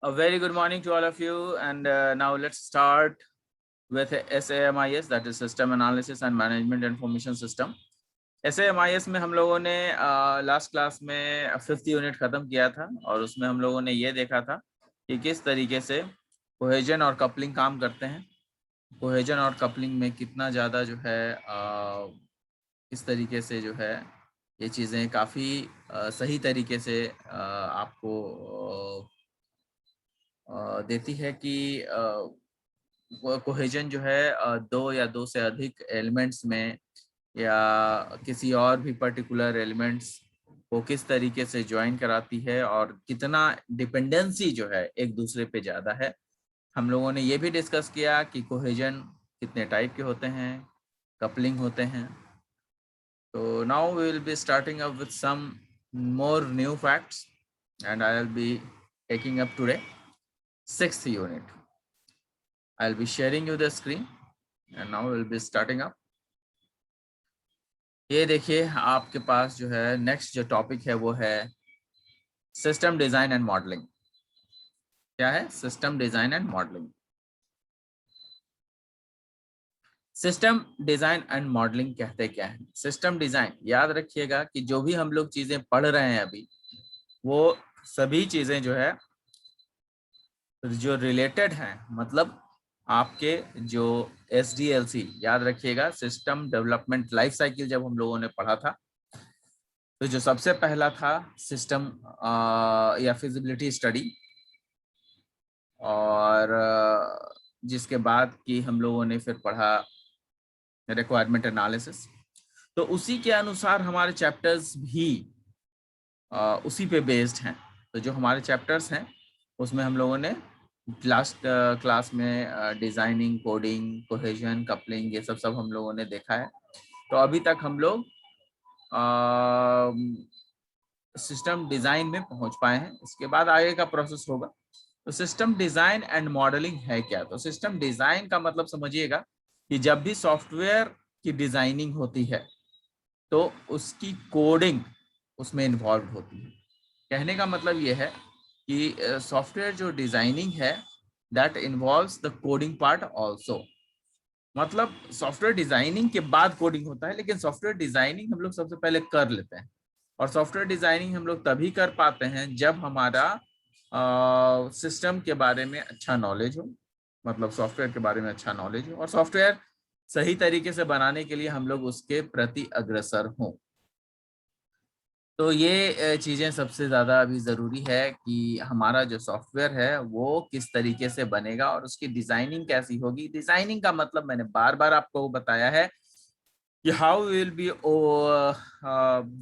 A very good morning to all of you, and now let's start with SAMIS, that is System Analysis and Management Information System. SAMIS में हम लोगों ने last class में 5th unit ख़त्म किया था और उसमें हम लोगों ने ये देखा था कि किस तरीके से कोहेजन और कपलिंग काम करते हैं। कोहेजन और कपलिंग में कितना ज़्यादा जो है किस तरीके से जो है ये चीज़ें काफ़ी सही तरीके से आपको देती है कि कोहेजन जो है दो या दो से अधिक एलिमेंट्स में या किसी और भी पर्टिकुलर एलिमेंट्स को किस तरीके से ज्वाइन कराती है और कितना डिपेंडेंसी जो है एक दूसरे पे ज़्यादा है। हम लोगों ने ये भी डिस्कस किया कि कोहेजन कितने टाइप के होते हैं, कपलिंग होते हैं। तो now we will be starting up with some more new facts and I will be taking up today 6th unit. I'll be sharing you the screen and now we'll be starting up. ये देखिए आपके पास जो है next जो topic है वो है system design and modelling. क्या है? System design and modelling. System design and modelling कहते क्या है? सिस्टम डिजाइन, याद रखिएगा कि जो भी हम लोग चीजें पढ़ रहे हैं अभी, वो सभी चीजें जो है जो रिलेटेड हैं, मतलब आपके जो SDLC, याद रखिएगा सिस्टम डेवलपमेंट लाइफ साइकिल जब हम लोगों ने पढ़ा था तो जो सबसे पहला था सिस्टम या फिजिबिलिटी स्टडी, और जिसके बाद की हम लोगों ने फिर पढ़ा रिक्वायरमेंट एनालिसिस। तो उसी के अनुसार हमारे चैप्टर्स भी उसी पे बेस्ड हैं। तो जो हमारे चैप्टर्स हैं उसमें हम लोगों ने लास्ट क्लास में डिजाइनिंग, कोडिंग, कोहेजन, कपलिंग, ये सब हम लोगों ने देखा है। तो अभी तक हम लोग सिस्टम डिजाइन में पहुंच पाए हैं। इसके बाद आगे का प्रोसेस होगा। तो सिस्टम डिजाइन एंड मॉडलिंग है क्या? तो सिस्टम डिजाइन का मतलब समझिएगा कि जब भी सॉफ्टवेयर की डिजाइनिंग होती है तो उसकी कोडिंग उसमें इन्वॉल्व होती है। कहने का मतलब ये है कि सॉफ्टवेयर जो डिजाइनिंग है that involves the coding part also. मतलब सॉफ्टवेयर डिजाइनिंग के बाद कोडिंग होता है, लेकिन सॉफ्टवेयर डिजाइनिंग हम लोग सबसे पहले कर लेते हैं। और सॉफ्टवेयर डिजाइनिंग हम लोग तभी कर पाते हैं जब हमारा सिस्टम के बारे में अच्छा नॉलेज हो, मतलब सॉफ्टवेयर के बारे में अच्छा नॉलेज हो और सॉफ्टवेयर सही तरीके से बनाने के लिए हम लोग उसके प्रति अग्रसर हों। तो ये चीज़ें सबसे ज़्यादा अभी ज़रूरी है कि हमारा जो सॉफ्टवेयर है वो किस तरीके से बनेगा और उसकी डिज़ाइनिंग कैसी होगी। डिज़ाइनिंग का मतलब मैंने बार बार आपको बताया है कि how will be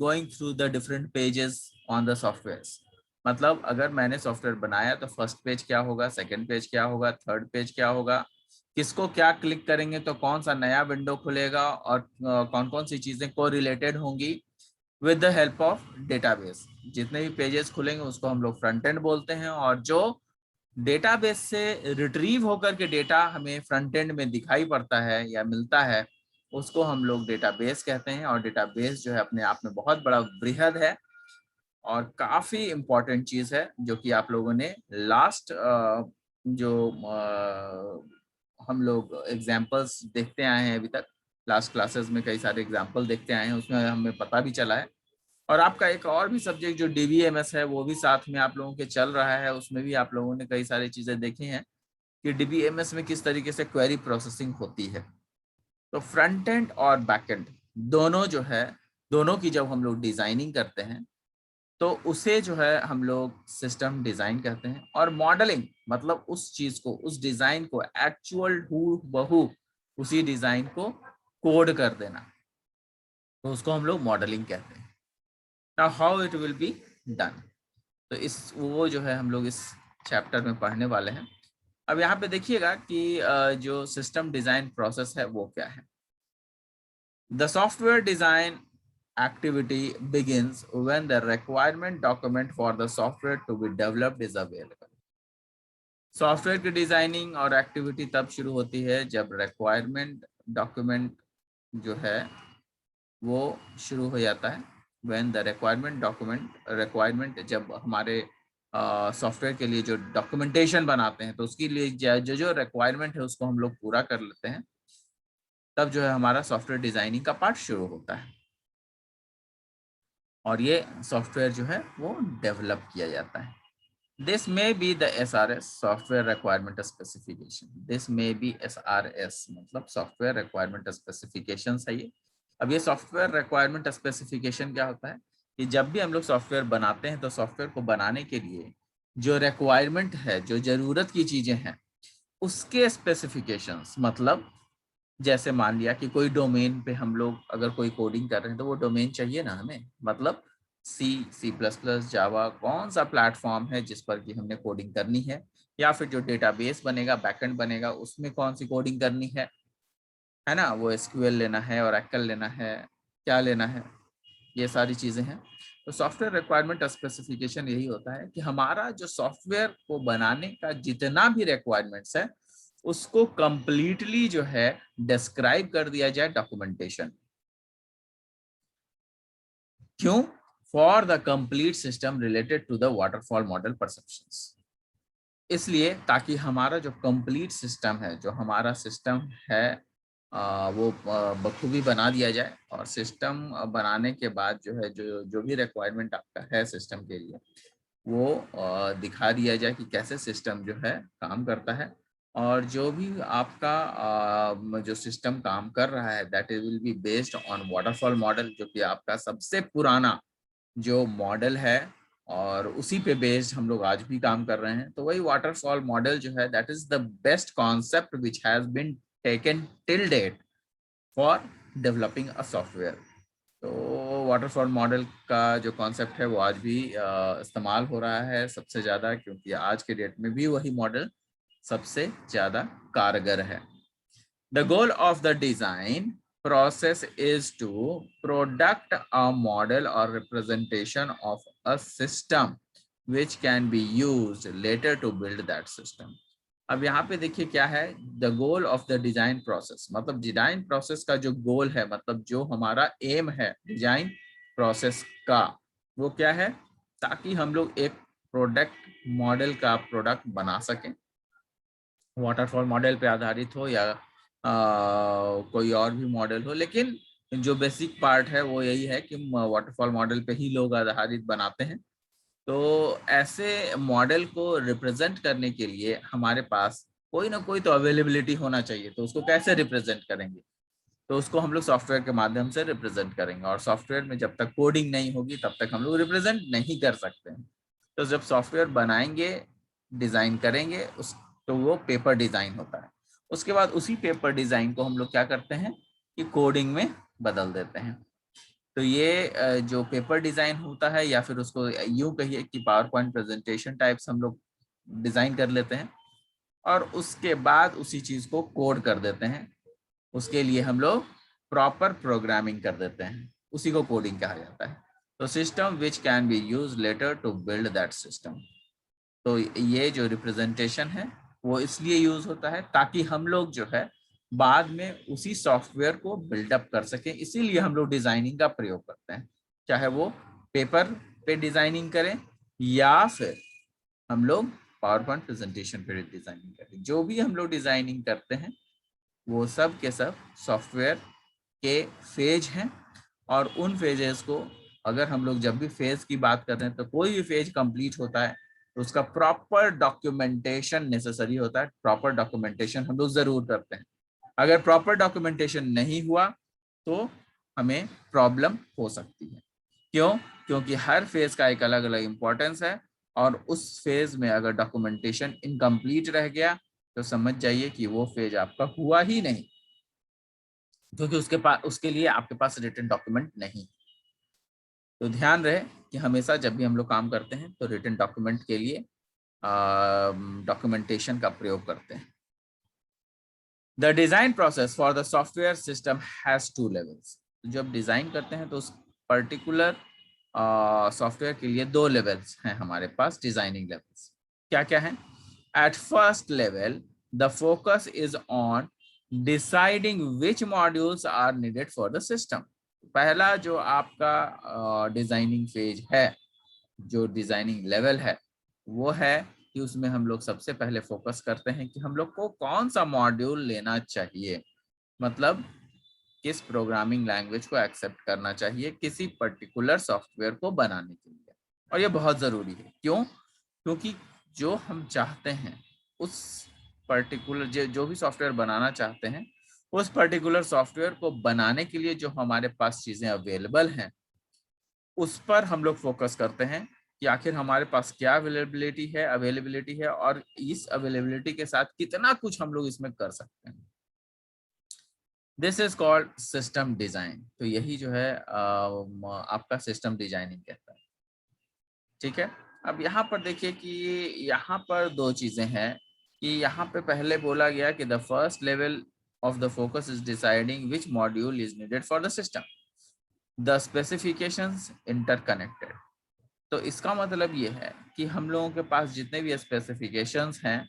going through the different pages on the software. मतलब अगर मैंने सॉफ्टवेयर बनाया तो फर्स्ट पेज क्या होगा, सेकंड पेज क्या होगा, थर्ड पेज क्या होगा, किसको क्या क्लिक करेंगे तो कौन सा नया विंडो खुलेगा और कौन कौन सी चीज़ें को रिलेटेड होंगी with the help of database. जितने भी पेजेस खुलेंगे उसको हम लोग फ्रंट एंड बोलते हैं, और जो डेटाबेस से रिट्रीव होकर के डेटा हमें फ्रंट एंड में दिखाई पड़ता है या मिलता है उसको हम लोग डेटाबेस कहते हैं। और डेटाबेस जो है अपने आप में बहुत बड़ा बृहद है और काफी इम्पोर्टेंट चीज है, जो कि आप लोगों ने लास्ट जो हम लोग एग्जाम्पल्स देखते आए हैं अभी तक, लास्ट क्लासेस में कई सारे एग्जाम्पल देखते आए हैं, उसमें हमें पता भी चला है। और आपका एक और भी सब्जेक्ट जो DBMS है वो भी साथ में आप लोगों के चल रहा है, उसमें भी आप लोगों ने कई सारी चीजें देखी हैं कि DBMS में किस तरीके से क्वेरी प्रोसेसिंग होती है। तो फ्रंट एंड और बैक एंड दोनों जो है, दोनों की जब हम लोग डिजाइनिंग करते हैं तो उसे जो है हम लोग सिस्टम डिजाइन कहते हैं। और मॉडलिंग मतलब उस चीज को, उस डिजाइन को एक्चुअल हूबहू उसी डिजाइन को कोड कर देना, तो उसको हम लोग मॉडलिंग कहते हैं। Now how it will be done, तो इस वो जो है हम लोग इस चैप्टर में पढ़ने वाले हैं। अब यहाँ पे देखिएगा कि जो सिस्टम डिजाइन प्रोसेस है वो क्या है। The software design activity begins when the requirement document for the software to be developed is available. Software की डिजाइनिंग और एक्टिविटी तब शुरू होती है जब रिक्वायरमेंट डॉक्यूमेंट जो है वो शुरू हो जाता है। when the requirement document, requirement जब हमारे सॉफ्टवेयर के लिए जो डॉक्यूमेंटेशन बनाते हैं, तो उसके लिए जो जो रिक्वायरमेंट है उसको हम लोग पूरा कर लेते हैं, तब जो है हमारा सॉफ्टवेयर डिजाइनिंग का पार्ट शुरू होता है और ये सॉफ्टवेयर जो है वो डेवलप किया जाता है। This may be the SRS software requirement specification. This may be SRS मतलब सॉफ्टवेयर रिक्वायरमेंट स्पेसिफिकेशन है ये। अब ये सॉफ्टवेयर रिक्वायरमेंट स्पेसिफिकेशन क्या होता है कि जब भी हम लोग सॉफ्टवेयर बनाते हैं तो सॉफ्टवेयर को बनाने के लिए जो रिक्वायरमेंट है, जो जरूरत की चीजें हैं, उसके स्पेसिफिकेशंस, मतलब जैसे मान लिया कि कोई डोमेन पे हम लोग अगर कोई कोडिंग कर रहे हैं तो वो डोमेन चाहिए ना हमें, मतलब C++, जावा, कौन सा प्लेटफॉर्म है जिस पर कि हमने कोडिंग करनी है, या फिर जो डेटाबेस बनेगा, बैकएंड बनेगा, उसमें कौन सी कोडिंग करनी है ना, वो SQL लेना है, ओरेकल लेना है, क्या लेना है, ये सारी चीजें हैं। तो सॉफ्टवेयर रिक्वायरमेंट स्पेसिफिकेशन यही होता है कि हमारा जो सॉफ्टवेयर को बनाने का जितना भी रिक्वायरमेंट्स है उसको कंप्लीटली जो है डिस्क्राइब कर दिया जाए डॉक्यूमेंटेशन। क्यों? For the complete system related to the waterfall model perceptions. इसलिए ताकि हमारा जो कंप्लीट सिस्टम है, जो हमारा सिस्टम है वो बखूबी बना दिया जाए, और सिस्टम बनाने के बाद जो है जो जो भी रिक्वायरमेंट आपका है सिस्टम के लिए वो दिखा दिया जाए कि कैसे सिस्टम जो है काम करता है। और जो भी आपका जो सिस्टम काम कर रहा है that it will be based on waterfall model, जो कि आपका सबसे पुराना जो मॉडल है और उसी पे बेस्ड हम लोग आज भी काम कर रहे हैं। तो वही वाटरफॉल मॉडल जो है that is the best concept which has been taken till date for developing a software. तो वाटरफॉल मॉडल का जो कॉन्सेप्ट है वो आज भी इस्तेमाल हो रहा है सबसे ज़्यादा, क्योंकि आज के डेट में भी वही मॉडल सबसे ज़्यादा कारगर है। The goal of the design process is to product a model or representation of a system which can be used later to build that system. अब यहाँ पे देखिए क्या है, the goal of the design process, मतलब design process का जो गोल है, मतलब जो हमारा एम है डिजाइन प्रोसेस का, वो क्या है, ताकि हम लोग एक प्रोडक्ट मॉडल का प्रोडक्ट बना सकें, वाटरफॉल मॉडल पे आधारित हो या कोई और भी मॉडल हो, लेकिन जो बेसिक पार्ट है वो यही है कि वाटरफॉल मॉडल पे ही लोग आधारित बनाते हैं। तो ऐसे मॉडल को रिप्रेजेंट करने के लिए हमारे पास कोई ना कोई तो अवेलेबिलिटी होना चाहिए। तो उसको कैसे रिप्रेजेंट करेंगे? तो उसको हम लोग सॉफ्टवेयर के माध्यम से रिप्रेजेंट करेंगे, और सॉफ्टवेयर में जब तक कोडिंग नहीं होगी तब तक हम लोग रिप्रेजेंट नहीं कर सकते हैं। तो जब सॉफ्टवेयर बनाएंगे, डिजाइन करेंगे उस, तो वो पेपर डिजाइन होता है। उसके बाद उसी पेपर डिजाइन को हम लोग क्या करते हैं कि कोडिंग में बदल देते हैं। तो ये जो पेपर डिजाइन होता है, या फिर उसको यूं कहिए कि पावर पॉइंट प्रेजेंटेशन टाइप्स हम लोग डिजाइन कर लेते हैं, और उसके बाद उसी चीज को कोड कर देते हैं। उसके लिए हम लोग प्रॉपर प्रोग्रामिंग कर देते हैं, उसी को कोडिंग कहा जाता है। तो system which can be use later to build that system. तो ये जो रिप्रेजेंटेशन है वो इसलिए यूज होता है ताकि हम लोग जो है बाद में उसी सॉफ्टवेयर को बिल्डअप कर सकें। इसीलिए हम लोग डिजाइनिंग का प्रयोग करते हैं, चाहे वो पेपर पे डिजाइनिंग करें या फिर हम लोग पावर पॉइंट प्रेजेंटेशन पे डिजाइनिंग करें। जो भी हम लोग डिजाइनिंग करते हैं वो सब के सब सॉफ्टवेयर के फेज हैं, और उन फेजेस को अगर हम लोग जब भी फेज की बात कर रहे हैं तो कोई भी फेज कंप्लीट होता है तो उसका प्रॉपर डॉक्यूमेंटेशन नेसेसरी होता है। प्रॉपर डॉक्यूमेंटेशन हम लोग जरूर करते हैं। अगर प्रॉपर डॉक्यूमेंटेशन नहीं हुआ तो हमें प्रॉब्लम हो सकती है। क्यों? क्योंकि हर फेज का एक अलग अलग इंपॉर्टेंस है, और उस फेज में अगर डॉक्यूमेंटेशन इनकम्प्लीट रह गया तो समझ जाइए कि वो फेज आपका हुआ ही नहीं, क्योंकि उसके लिए आपके पास रिटन डॉक्यूमेंट नहीं। तो ध्यान रहे कि हमेशा जब भी हम लोग काम करते हैं तो रिटन डॉक्यूमेंट के लिए डॉक्यूमेंटेशन का प्रयोग करते हैं। The design process for the software system has 2 levels. जब डिजाइन करते हैं तो उस पर्टिकुलर सॉफ्टवेयर के लिए 2 लेवल्स हैं हमारे पास, डिजाइनिंग लेवल्स। क्या क्या है? At first level the focus is on deciding which modules are needed for the system. पहला जो आपका डिजाइनिंग फेज है, जो डिजाइनिंग लेवल है, वो है कि उसमें हम लोग सबसे पहले फोकस करते हैं कि हम लोग को कौन सा मॉड्यूल लेना चाहिए, मतलब किस प्रोग्रामिंग लैंग्वेज को एक्सेप्ट करना चाहिए किसी पर्टिकुलर सॉफ्टवेयर को बनाने के लिए। और ये बहुत ज़रूरी है। क्यों? क्योंकि जो हम चाहते हैं उस पर्टिकुलर जो भी सॉफ्टवेयर बनाना चाहते हैं, उस पर्टिकुलर सॉफ्टवेयर को बनाने के लिए जो हमारे पास चीज़ें अवेलेबल हैं, उस पर हम लोग फोकस करते हैं कि आखिर हमारे पास क्या अवेलेबिलिटी है और इस अवेलेबिलिटी के साथ कितना कुछ हम लोग इसमें कर सकते हैं। This is called system design. तो यही जो है आपका सिस्टम डिजाइनिंग कहता है। ठीक है, अब यहाँ पर देखिए कि यहाँ पर दो चीजें हैं कि यहाँ पे पहले बोला गया कि the first level of the focus is deciding which module is needed for the system, the specifications interconnected. तो इसका मतलब ये है कि हम लोगों के पास जितने भी स्पेसिफिकेशंस हैं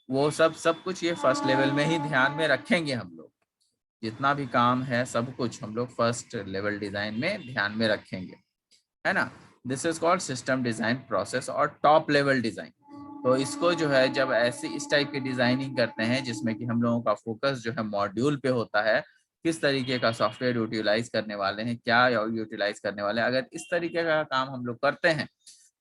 वो सब कुछ ये फर्स्ट लेवल में ही ध्यान में रखेंगे। हम लोग जितना भी काम है सब कुछ हम लोग फर्स्ट लेवल डिजाइन में ध्यान में रखेंगे, है ना। This is called system design process और टॉप लेवल डिजाइन। तो इसको जो है जब ऐसी इस टाइप की डिजाइनिंग करते हैं जिसमें कि हम लोगों का फोकस जो है मॉड्यूल पे होता है, किस तरीके का सॉफ्टवेयर यूटिलाइज करने वाले हैं, क्या यूटिलाइज करने वाले हैं, अगर इस तरीके का काम हम लोग करते हैं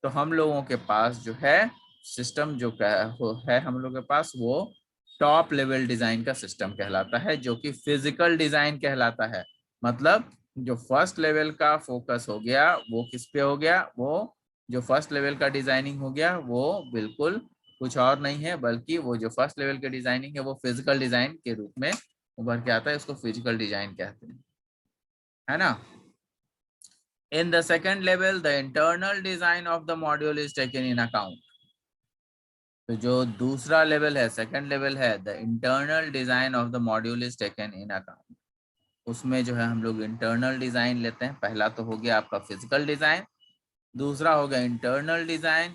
तो हम लोगों के पास जो है सिस्टम जो है हम लोग के पास वो टॉप लेवल डिजाइन का सिस्टम कहलाता है, जो कि फिजिकल डिजाइन कहलाता है। मतलब जो फर्स्ट लेवल का फोकस हो गया वो किस पे हो गया, वो जो फर्स्ट लेवल का डिजाइनिंग हो गया वो बिल्कुल कुछ और नहीं है, बल्कि वो जो फर्स्ट लेवल की डिजाइनिंग है वो फिजिकल डिजाइन के रूप में उभर के आता है, उसको फिजिकल डिजाइन कहते हैं, है ना। In the second level the internal design of the module is taken in account. तो जो दूसरा लेवल है, सेकेंड लेवल है, the internal design of the module is taken in account. उसमें जो है हम लोग इंटरनल डिजाइन लेते हैं। पहला तो हो गया आपका फिजिकल डिजाइन, दूसरा हो गया इंटरनल डिजाइन,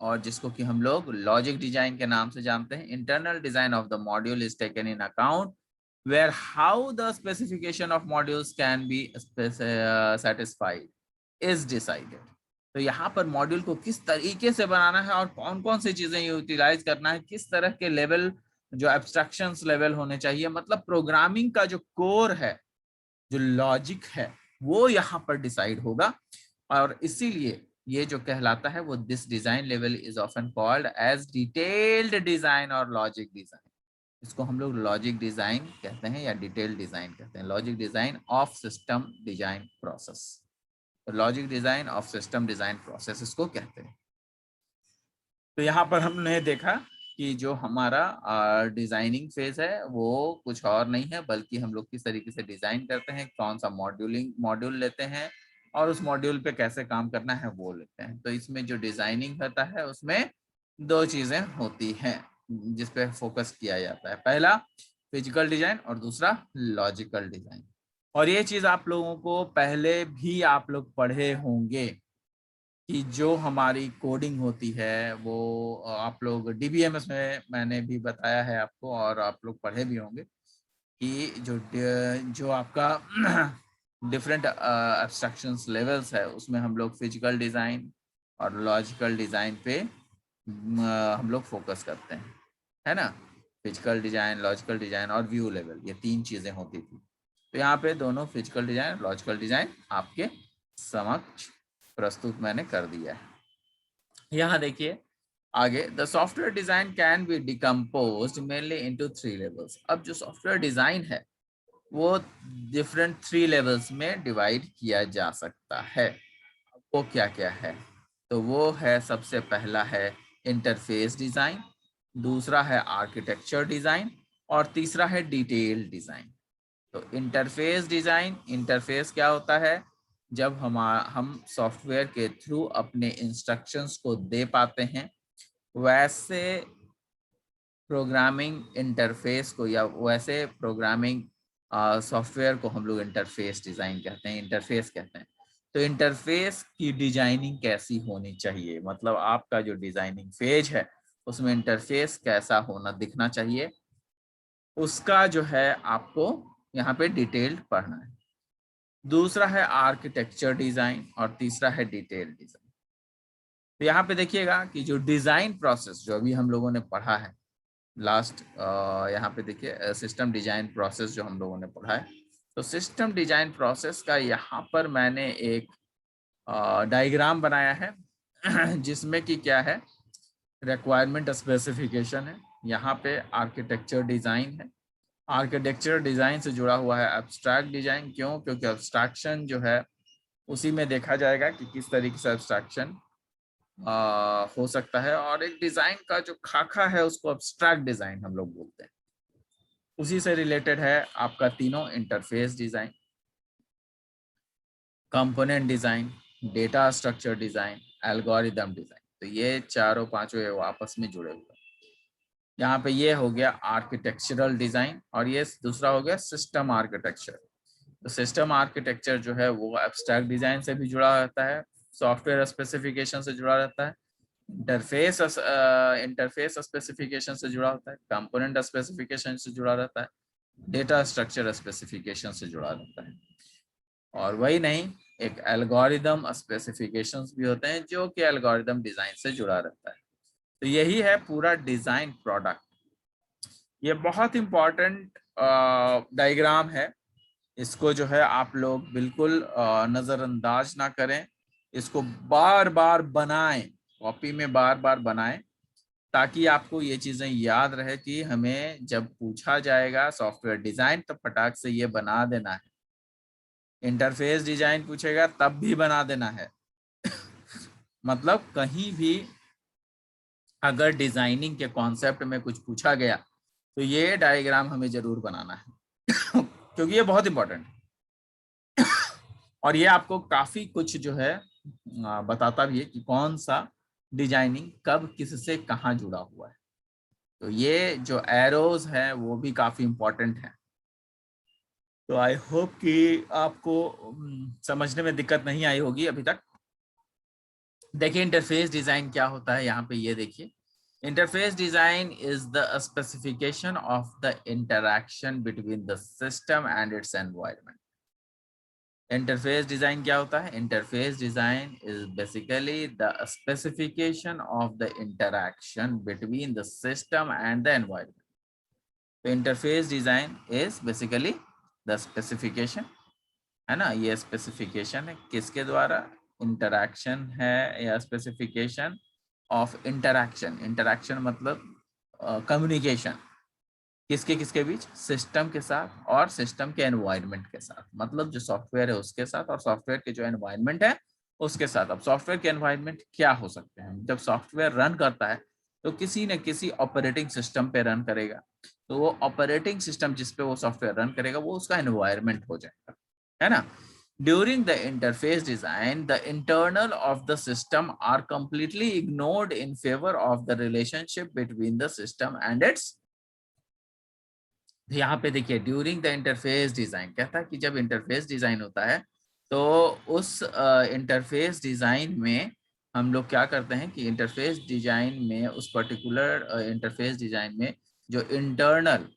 और जिसको कि हम लोग लॉजिक डिजाइन के नाम से जानते हैं। Internal design of the module is taken in account where how the specification of modules can be satisfied is decided. तो यहाँ पर मॉड्यूल को किस तरीके से बनाना है और कौन कौन सी चीजें यूटिलाइज करना है, किस तरह के लेवल जो एब्स्ट्रैक्शंस लेवल होने चाहिए, मतलब प्रोग्रामिंग का जो कोर है, जो लॉजिक है, वो यहाँ पर डिसाइड होगा। और इसीलिए ये जो कहलाता है वो this design level is often called as detailed design और लॉजिक डिजाइन। इसको हम लोग लॉजिक डिजाइन कहते हैं या डिटेल्ड डिजाइन कहते हैं। Logic design of system design process, logic design of system design process इसको कहते हैं। तो यहाँ पर हमने देखा कि जो हमारा डिजाइनिंग फेज है वो कुछ और नहीं है, बल्कि हम लोग किस तरीके से डिजाइन करते हैं, कौन सा मॉड्यूल लेते हैं और उस मॉड्यूल पे कैसे काम करना है वो लेते हैं। तो इसमें जो डिजाइनिंग होता है उसमें दो चीजें होती हैं जिस पे फोकस किया जाता है। पहला फिजिकल डिजाइन और दूसरा लॉजिकल डिजाइन। और ये चीज आप लोगों को पहले भी आप लोग पढ़े होंगे कि जो हमारी कोडिंग होती है वो आप लोग डीबीएमएस में मैंने भी बताया है आपको, और आप लोग पढ़े भी होंगे कि जो आपका डिफरेंट एब्स्ट्रैक्शंस लेवल्स है उसमें हम लोग फिजिकल डिजाइन और लॉजिकल डिजाइन पे हम लोग फोकस करते हैं, है ना। फिजिकल डिजाइन, लॉजिकल डिजाइन और व्यू लेवल, ये तीन चीजें होती थी। तो यहाँ पे दोनों फिजिकल डिजाइन, लॉजिकल डिजाइन आपके समक्ष प्रस्तुत मैंने कर दिया है। यहाँ देखिए आगे, the software design can be decomposed mainly into 3 levels. अब जो सॉफ्टवेयर डिजाइन है वो डिफरेंट 3 लेवल्स में डिवाइड किया जा सकता है। वो क्या क्या है? तो वो है, सबसे पहला है इंटरफेस डिजाइन, दूसरा है आर्किटेक्चर डिजाइन और तीसरा है डिटेल डिजाइन। तो इंटरफेस डिजाइन, इंटरफेस क्या होता है? जब हम सॉफ्टवेयर के थ्रू अपने इंस्ट्रक्शंस को दे पाते हैं, वैसे प्रोग्रामिंग इंटरफेस को या वैसे प्रोग्रामिंग सॉफ्टवेयर को हम लोग इंटरफेस डिजाइन कहते हैं, इंटरफेस कहते हैं। तो इंटरफेस की डिजाइनिंग कैसी होनी चाहिए, मतलब आपका जो डिजाइनिंग फेज है उसमें इंटरफेस कैसा होना दिखना चाहिए, उसका जो है आपको यहाँ पे डिटेल्ड पढ़ना है। दूसरा है आर्किटेक्चर डिजाइन और तीसरा है डिटेल डिजाइन। तो यहाँ पे देखिएगा कि जो डिजाइन प्रोसेस जो अभी हम लोगों ने पढ़ा है लास्ट, यहाँ पे देखिए सिस्टम डिजाइन प्रोसेस जो हम लोगों ने पढ़ा है, तो सिस्टम डिजाइन प्रोसेस का यहाँ पर मैंने एक डायग्राम बनाया है जिसमें कि क्या है, रिक्वायरमेंट स्पेसिफिकेशन है, यहाँ पे आर्किटेक्चर डिजाइन है, आर्किटेक्चर डिजाइन से जुड़ा हुआ है एब्स्ट्रैक्ट डिजाइन। क्यों? क्योंकि एब्स्ट्रैक्शन जो है उसी में देखा जाएगा कि किस तरीके से एब्स्ट्रैक्शन हो सकता है, और एक डिजाइन का जो खाका है उसको एब्स्ट्रैक्ट डिजाइन हम लोग बोलते हैं। उसी से रिलेटेड है आपका तीनों, interface design, component design, data structure design, algorithm design. तो ये चारों पांचों आपस में जुड़े हुए हैं। यहाँ पे ये हो गया आर्किटेक्चरल डिजाइन, और ये दूसरा हो गया सिस्टम आर्किटेक्चर। तो सिस्टम आर्किटेक्चर जो है वो एब्स्ट्रैक्ट डिजाइन से भी जुड़ा रहता है, सॉफ्टवेयर स्पेसिफिकेशन से जुड़ा रहता है, इंटरफेस स्पेसिफिकेशन से जुड़ा होता है, कंपोनेंट स्पेसिफिकेशन से जुड़ा रहता है, डेटा स्ट्रक्चर स्पेसिफिकेशन से जुड़ा रहता है। और वही नहीं, एक एल्गोरिदम स्पेसिफिकेशंस भी होते हैं जो कि एल्गोरिदम डिजाइन से जुड़ा रहता है। तो यही है पूरा डिजाइन प्रोडक्ट। ये बहुत इंपॉर्टेंट डायग्राम है, इसको जो है आप लोग बिल्कुल नजरअंदाज ना करें, इसको बार बार बनाएं, कॉपी में बार बार बनाएं, ताकि आपको ये चीजें याद रहे कि हमें जब पूछा जाएगा सॉफ्टवेयर डिजाइन तो फटाक से ये बना देना है। इंटरफेस डिजाइन पूछेगा तब भी बना देना है मतलब कहीं भी अगर डिजाइनिंग के कॉन्सेप्ट में कुछ पूछा गया तो ये डायग्राम हमें जरूर बनाना है क्योंकि ये बहुत इंपॉर्टेंट है और ये आपको काफी कुछ जो है बताता भी है कि कौन सा डिजाइनिंग कब किससे कहाँ जुड़ा हुआ है। तो ये जो एरोज है वो भी काफी इंपॉर्टेंट है। तो आई होप कि आपको समझने में दिक्कत नहीं आई होगी अभी तक। देखिए इंटरफेस डिजाइन क्या होता है, यहाँ पे ये देखिए, interface design is the specification of the interaction between the system and its environment. Interface design क्या होता है? Interface design is basically the specification of the interaction between the system and the environment. तो interface design is basically the specification, है ना, ये specification है किसके द्वारा? इंटरैक्शन है या स्पेसिफिकेशन ऑफ इंटरैक्शन। इंटरैक्शन मतलब कम्युनिकेशन, किसके किसके बीच? सिस्टम के साथ और सिस्टम के एनवायरनमेंट के साथ, मतलब जो सॉफ्टवेयर है उसके साथ और सॉफ्टवेयर के जो एनवायरनमेंट है उसके साथ। अब सॉफ्टवेयर के एनवायरनमेंट क्या हो सकते हैं? जब सॉफ्टवेयर रन करता है तो किसी न किसी ऑपरेटिंग सिस्टम पे रन करेगा, तो वो ऑपरेटिंग सिस्टम जिस पे वो सॉफ्टवेयर रन करेगा वो उसका एनवायरनमेंट हो जाएगा, है ना। During the interface design, the internal of the system are completely ignored in favor of the relationship between the system and its। यहाँ पे देखिए ड्यूरिंग द इंटरफेस डिजाइन कहता है कि जब इंटरफेस डिजाइन होता है तो उस इंटरफेस डिजाइन में हम लोग क्या करते हैं कि इंटरफेस डिजाइन में उस पर्टिकुलर इंटरफेस डिजाइन में जो इंटरनल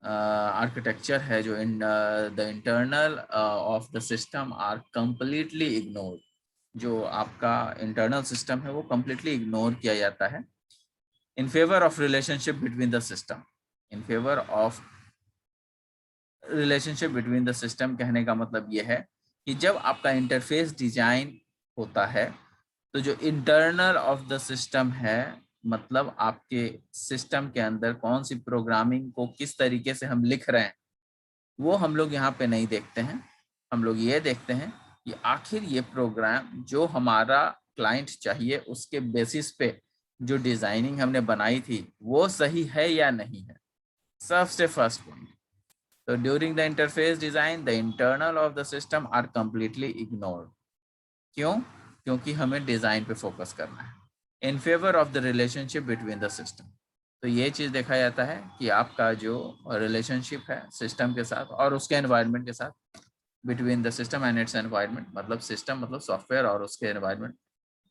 आर्किटेक्चर है, जो the internal of the system are completely ignored. जो आपका इंटरनल सिस्टम है वो कंप्लीटली इग्नोर किया जाता है in favour of relationship between the system. In favour of relationship between the system कहने का मतलब ये है कि जब आपका इंटरफेस डिजाइन होता है तो जो इंटरनल ऑफ द सिस्टम है, मतलब आपके सिस्टम के अंदर कौन सी प्रोग्रामिंग को किस तरीके से हम लिख रहे हैं, वो हम लोग यहाँ पे नहीं देखते हैं। हम लोग ये देखते हैं कि आखिर ये प्रोग्राम जो हमारा क्लाइंट चाहिए उसके बेसिस पे जो डिजाइनिंग हमने बनाई थी वो सही है या नहीं है, सबसे फर्स्ट पॉइंट। तो during the interface design the internal of the system are completely ignored. क्यों? क्योंकि हमें डिजाइन पे फोकस करना है in favour of the relationship between the system. तो ये चीज देखा जाता है कि आपका जो रिलेशनशिप है सिस्टम के साथ और उसके एनवायरनमेंट के साथ, between the system and its environment, मतलब सिस्टम मतलब सॉफ्टवेयर और उसके एनवायरनमेंट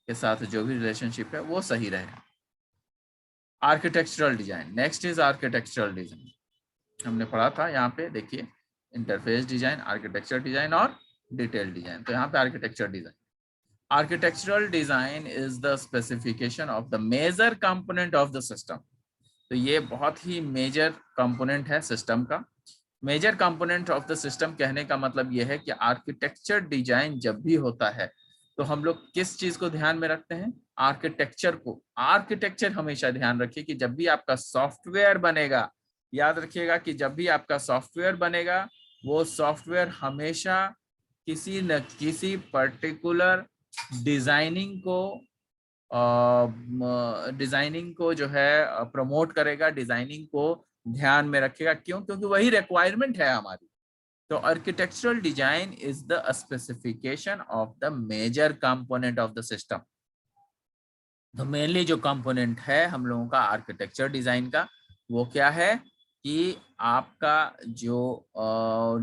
के साथ जो भी रिलेशनशिप है वो सही रहे। Architectural design, next is architectural design. हमने पढ़ा था यहाँ पे देखिए इंटरफेस डिजाइन, आर्किटेक्चर डिजाइन और डिटेल डिजाइन। तो यहाँ पे architecture design, architectural design is the specification of the major component of the system. तो ये बहुत ही मेजर कंपोनेंट है सिस्टम का। Major component of the system कहने का मतलब यह है कि आर्किटेक्चर डिजाइन जब भी होता है तो हम लोग किस चीज को ध्यान में रखते हैं? आर्किटेक्चर को। आर्किटेक्चर हमेशा ध्यान रखिए कि जब भी आपका सॉफ्टवेयर बनेगा, याद रखिएगा कि जब भी आपका सॉफ्टवेयर बनेगा वो सॉफ्टवेयर हमेशा किसी न किसी पर्टिकुलर डिजाइनिंग को जो है प्रमोट करेगा, डिजाइनिंग को ध्यान में रखेगा। क्यों? क्योंकि वही रिक्वायरमेंट है हमारी। तो architectural design is the specification of the major component of the system. तो मेनली जो कंपोनेंट है हम लोगों का आर्किटेक्चर डिजाइन का, वो क्या है कि आपका जो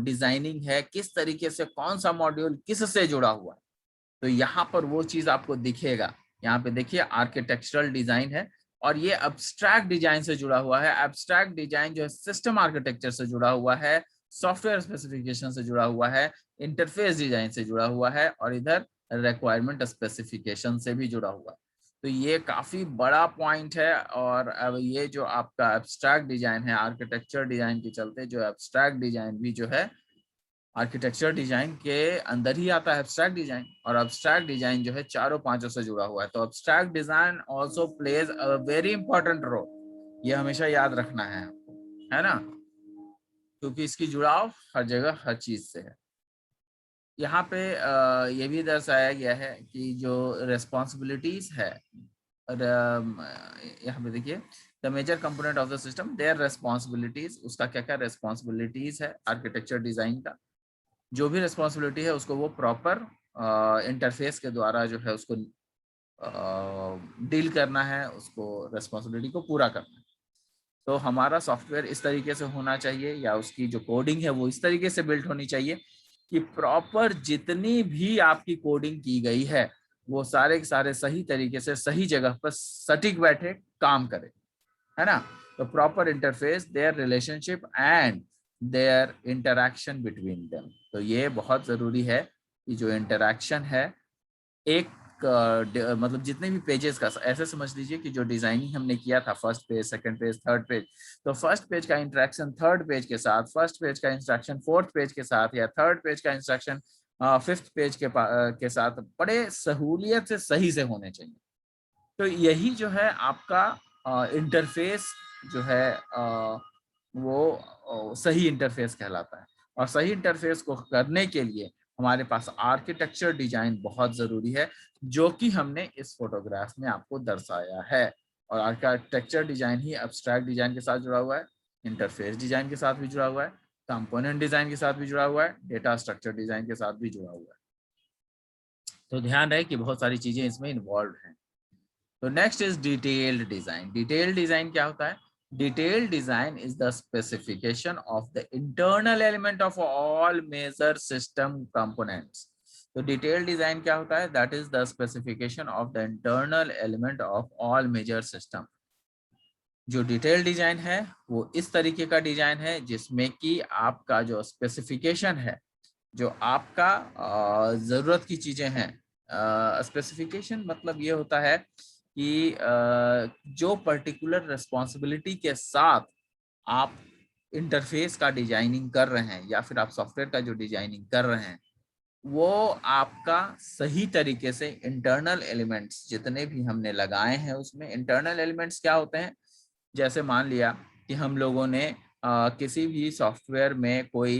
डिजाइनिंग है किस तरीके से, कौन सा मॉड्यूल किस से जुड़ा हुआ है। तो यहाँ पर वो चीज आपको दिखेगा। यहाँ पे देखिए आर्किटेक्चरल डिजाइन है और ये एब्स्ट्रैक्ट डिजाइन से जुड़ा हुआ है। एब्स्ट्रैक्ट डिजाइन जो है सिस्टम आर्किटेक्चर से जुड़ा हुआ है, सॉफ्टवेयर स्पेसिफिकेशन से जुड़ा हुआ है, इंटरफेस डिजाइन से जुड़ा हुआ है और इधर रिक्वायरमेंट स्पेसिफिकेशन से भी जुड़ा हुआ है। तो ये काफी बड़ा पॉइंट है। और अब ये जो आपका एब्स्ट्रैक्ट डिजाइन है, आर्किटेक्चर डिजाइन के चलते जो एब्स्ट्रैक्ट डिजाइन भी जो है आर्किटेक्चर डिजाइन के अंदर ही आता है एब्स्ट्रैक्ट डिजाइन। और एब्स्ट्रैक्ट डिजाइन जो है चारों पांचों से जुड़ा हुआ है। तो abstract design also plays a very important role. ये हमेशा याद रखना है आपको, है ना, क्योंकि इसकी जुड़ाव हर जगह हर चीज से है। यहाँ पे ये भी दर्शाया गया है कि जो रेस्पॉन्सिबिलिटीज है, यहाँ पे देखिए the major component of the system their responsibilities, उसका क्या क्या रेस्पॉन्सिबिलिटीज है आर्किटेक्चर डिजाइन का। जो भी रिस्पॉन्सिबिलिटी है उसको वो प्रॉपर इंटरफेस के द्वारा जो है उसको डील करना है, उसको रिस्पॉन्सिबिलिटी को पूरा करना है। तो हमारा सॉफ्टवेयर इस तरीके से होना चाहिए या उसकी जो कोडिंग है वो इस तरीके से बिल्ड होनी चाहिए कि प्रॉपर जितनी भी आपकी कोडिंग की गई है वो सारे के सारे सही तरीके से सही जगह पर सटीक बैठे काम करे, है ना। तो proper interface, their relationship and their interaction between them. तो ये बहुत जरूरी है कि जो इंटरैक्शन है एक मतलब जितने भी पेजेस का, ऐसे समझ लीजिए कि जो डिजाइनिंग हमने किया था first page, second page, third page, तो फर्स्ट पेज का इंटरेक्शन थर्ड पेज के साथ, फर्स्ट पेज का इंस्ट्रक्शन फोर्थ पेज के साथ या थर्ड पेज का इंस्ट्रक्शन फिफ्थ पेज के साथ बड़े सहूलियत से सही से होने चाहिए। तो यही जो है आपका इंटरफेस जो है वो सही इंटरफेस कहलाता है। और सही इंटरफेस को करने के लिए हमारे पास आर्किटेक्चर डिजाइन बहुत जरूरी है, जो कि हमने इस फोटोग्राफ में आपको दर्शाया है। और आर्किटेक्चर डिजाइन ही एब्स्ट्रैक्ट डिजाइन के साथ जुड़ा हुआ है, इंटरफेस डिजाइन के साथ भी जुड़ा हुआ है, कंपोनेंट डिजाइन के साथ भी जुड़ा हुआ है, डेटा स्ट्रक्चर डिजाइन के साथ भी जुड़ा हुआ है। तो ध्यान रहे कि बहुत सारी चीजें इसमें इन्वॉल्व हैं। तो next is detailed design. Detailed design क्या होता है? Detailed design is the specification of the internal element of all major system components. तो डिटेल्ड डिजाइन क्या होता है? That is the specification of the internal element of all major system. जो detail design है वो इस तरीके का डिजाइन है जिसमें कि आपका जो स्पेसिफिकेशन है, जो आपका जरूरत की चीजें हैं। स्पेसिफिकेशन मतलब ये होता है कि जो पर्टिकुलर रिस्पॉन्सिबिलिटी के साथ आप इंटरफेस का डिजाइनिंग कर रहे हैं या फिर आप सॉफ्टवेयर का जो डिजाइनिंग कर रहे हैं वो आपका सही तरीके से इंटरनल एलिमेंट्स जितने भी हमने लगाए हैं, उसमें इंटरनल एलिमेंट्स क्या होते हैं? जैसे मान लिया कि हम लोगों ने किसी भी सॉफ्टवेयर में कोई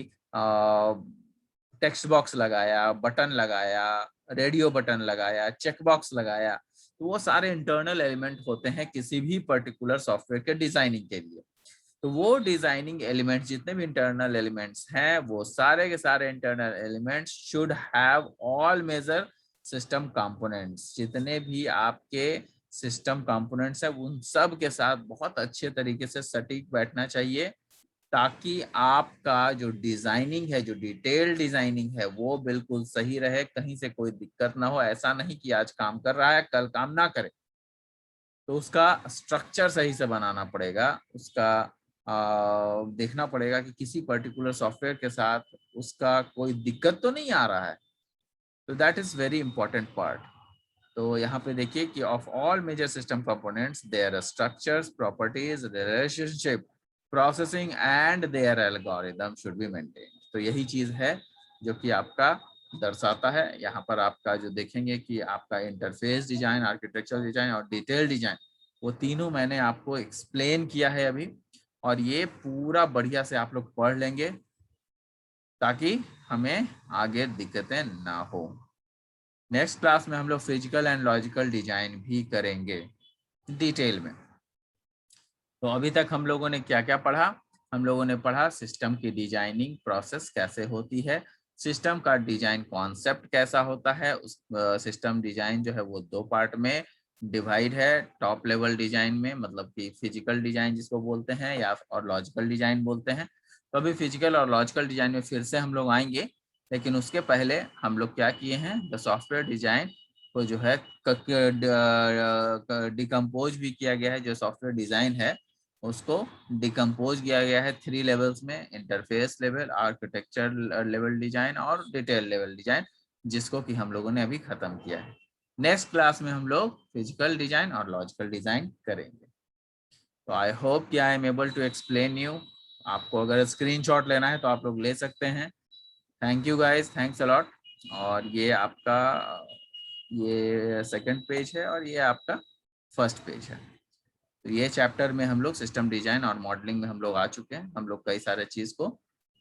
टेक्स्ट बॉक्स लगाया, बटन लगाया, रेडियो बटन लगाया, चेक बॉक्स लगाया, तो वो सारे इंटरनल एलिमेंट होते हैं किसी भी पर्टिकुलर सॉफ्टवेयर के डिजाइनिंग के लिए। तो वो डिजाइनिंग एलिमेंट्स जितने भी इंटरनल एलिमेंट्स हैं वो सारे के सारे internal elements should have all major system components. जितने भी आपके सिस्टम कंपोनेंट्स है उन सब के साथ बहुत अच्छे तरीके से सटीक बैठना चाहिए, ताकि आपका जो डिजाइनिंग है, जो डिटेल डिजाइनिंग है वो बिल्कुल सही रहे, कहीं से कोई दिक्कत ना हो। ऐसा नहीं कि आज काम कर रहा है कल काम ना करे। तो उसका स्ट्रक्चर सही से बनाना पड़ेगा, उसका देखना पड़ेगा कि किसी पर्टिकुलर सॉफ्टवेयर के साथ उसका कोई दिक्कत तो नहीं आ रहा है। तो that is very important part. तो यहाँ पे देखिए कि of all major system components their structures, properties, relationship, processing and their algorithm should be maintain. तो यही चीज है जो कि आपका दर्शाता है। यहाँ पर आपका जो देखेंगे कि आपका इंटरफेस डिजाइन, आर्किटेक्चर डिजाइन और डिटेल डिजाइन, वो तीनों मैंने आपको एक्सप्लेन किया है अभी, और ये पूरा बढ़िया से आप लोग पढ़ लेंगे ताकि हमें आगे दिक्कतें ना हो। नेक्स्ट क्लास में हम लोग फिजिकल एंड लॉजिकल डिजाइन भी करेंगे डिटेल में। तो अभी तक हम लोगों ने क्या क्या पढ़ा? हम लोगों ने पढ़ा सिस्टम की डिजाइनिंग प्रोसेस कैसे होती है, सिस्टम का डिजाइन कॉन्सेप्ट कैसा होता है, उस सिस्टम डिजाइन जो है वो दो पार्ट में डिवाइड है। टॉप लेवल डिजाइन में, मतलब कि फिजिकल डिजाइन जिसको बोलते हैं, या और लॉजिकल डिजाइन बोलते हैं। तो अभी फिजिकल और लॉजिकल डिजाइन में फिर से हम लोग आएंगे, लेकिन उसके पहले हम लोग क्या किए हैं, द सॉफ्टवेयर डिजाइन को जो है डिकम्पोज भी किया गया है। जो सॉफ्टवेयर डिजाइन है उसको डिकम्पोज किया गया है 3 लेवल्स में, interface level, architecture level design और डिटेल लेवल डिजाइन, जिसको कि हम लोगों ने अभी खत्म किया है। नेक्स्ट क्लास में हम लोग फिजिकल डिजाइन और लॉजिकल डिजाइन करेंगे। तो आई होप कि I am able to explain you. आपको अगर स्क्रीनशॉट लेना है तो आप लोग ले सकते हैं। Thank you guys, thanks a lot. और ये आपका ये सेकंड पेज है और ये आपका फर्स्ट पेज है। तो ये चैप्टर में हम लोग सिस्टम डिजाइन और मॉडलिंग में हम लोग आ चुके हैं। हम लोग कई सारे चीज़ को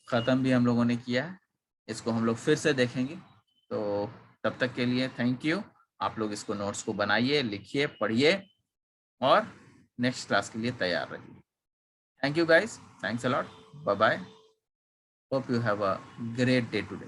ख़त्म भी हम लोगों ने किया है, इसको हम लोग फिर से देखेंगे। तो तब तक के लिए थैंक यू। आप लोग इसको नोट्स को बनाइए, लिखिए, पढ़िए और नेक्स्ट क्लास के लिए तैयार रहिए। Thank you guys, thanks a lot, bye bye. Hope you have a great day today.